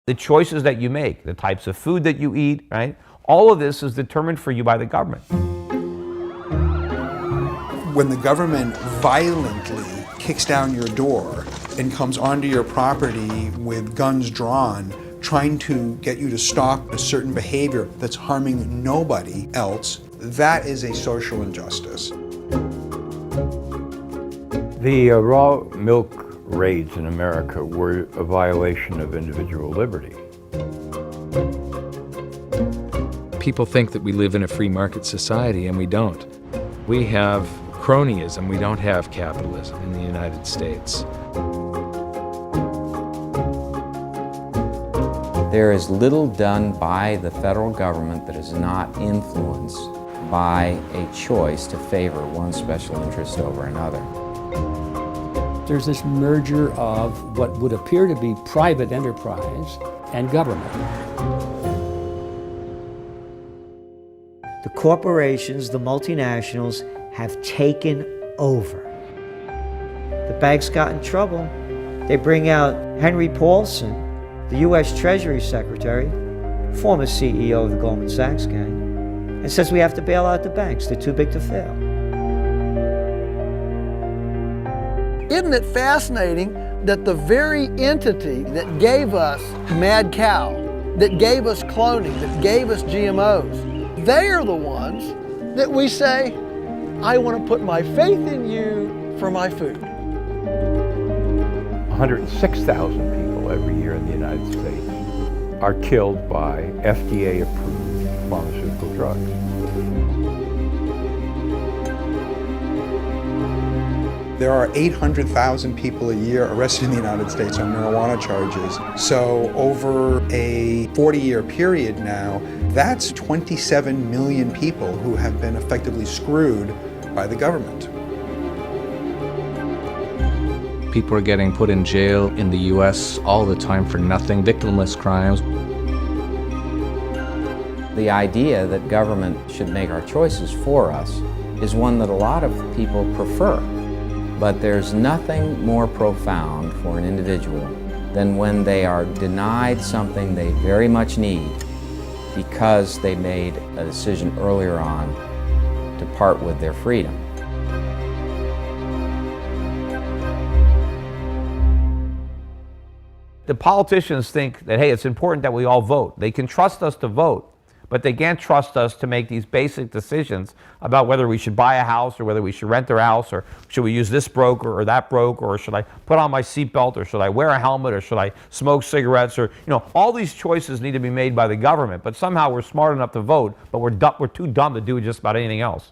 The choices that you make, the types of food that you eat, right? All of this is determined for you by the government. When the government violently kicks down your door and comes onto your property with guns drawn, trying to get you to stop a certain behavior that's harming nobody else, that is a social injustice. The raw milk raids in America were a violation of individual liberty. People think that we live in a free market society, and we don't. We have cronyism, we don't have capitalism in the United States. There is little done by the federal government that is not influenced by a choice to favor one special interest over another. There's this merger of what would appear to be private enterprise and government. The corporations, the multinationals, have taken over. The banks got in trouble. They bring out Henry Paulson, the U.S. Treasury Secretary, former CEO of the Goldman Sachs gang, and says we have to bail out the banks. They're too big to fail. Isn't it fascinating that the very entity that gave us mad cow, that gave us cloning, that gave us GMOs, they are the ones that we say, I want to put my faith in you for my food. 106,000 people every year in the United States are killed by FDA-approved pharmaceutical drugs. There are 800,000 people a year arrested in the United States on marijuana charges. So over a 40-year period now, that's 27 million people who have been effectively screwed by the government. People are getting put in jail in the U.S. all the time for nothing, victimless crimes. The idea that government should make our choices for us is one that a lot of people prefer. But there's nothing more profound for an individual than when they are denied something they very much need because they made a decision earlier on to part with their freedom. The politicians think that, hey, it's important that we all vote. They can trust us to vote, but they can't trust us to make these basic decisions about whether we should buy a house or whether we should rent their house, or should we use this broker or that broker, or should I put on my seatbelt, or should I wear a helmet, or should I smoke cigarettes, or, all these choices need to be made by the government, but somehow we're smart enough to vote, but we're too dumb to do just about anything else.